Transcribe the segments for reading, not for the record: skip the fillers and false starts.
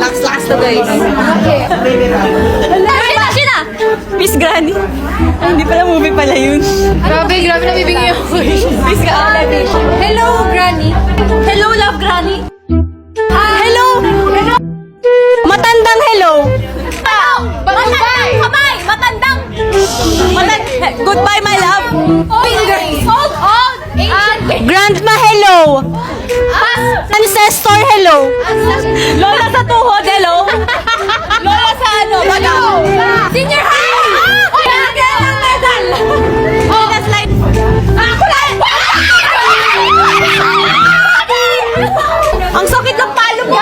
Lakas to guys. Sheena! Miss Granny. Ay, hindi pala movie pala yun. Grabe nabibigay ako. Miss Granny. Hello, Granny. Hello, love Granny. Hello! Matandang hello. Bye! Kamay! Matandang! Goodbye, my love. Old! Ancient! Grandma, hello. Ancestor, hello. Lola sa tuhod, hello. Lola sa ano, baga. Senior high! Lagyan ng medal! Lola slide. Ako lang! Ang sakit ng palo mo.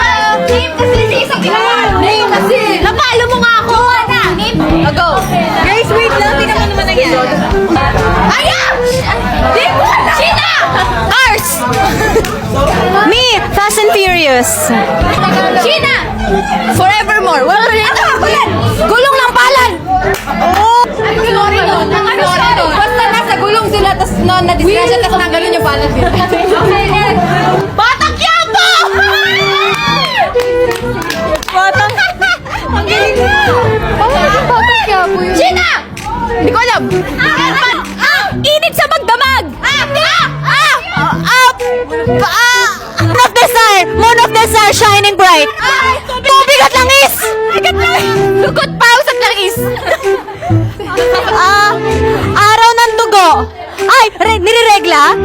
Name kasi si isang Name kasi! Napalo mo nga ako. Name! Go. Guys, wait lang. Tingnan mo naman nangyari. Ayam! Di mo na! Sheena! Cars! Me, Fast and Furious. Sheena! Forevermore. Wala rin ito. Gulong ng palad. Oh! Sorry nun. Basta nasa gulong sila, tapos na-disgrasya, tapos naganon yung palad nila. Batang Quiapo! Batang... Ang galing na. Bakit kaya po yun? Sheena! Hindi ko alam. Init sa magdamag. Moon of the star, shining bright. Tubig at langis. Dugot pausat langis. Araw ng dugo. Ay, niriregla?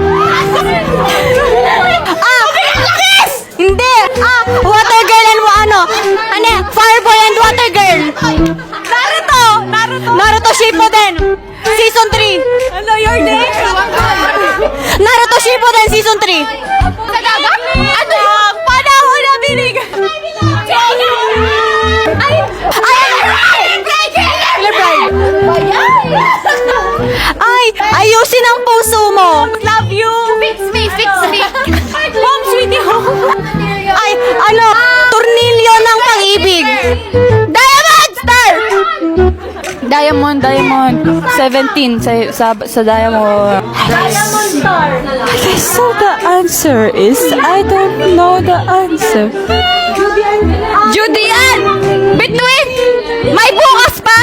Tubig at langis. Hindi. Water girl and ano? Ano? Fireboy and water girl. Naruto Shippuden. Season 3. Ano your name? Naruto Shippuden Season 3. Ano? Panahon na binig. Ay, ayusin ang puso mo. Love you. Fix me! Mom, sweetie home. Ay, ano? Tornilyo ng pag-ibig. Diamond Star. Diamond. 17 sa Diamond. Diamond Star! Okay, so the answer is, I don't know the answer. Judy Ann! Between! May bukas pa!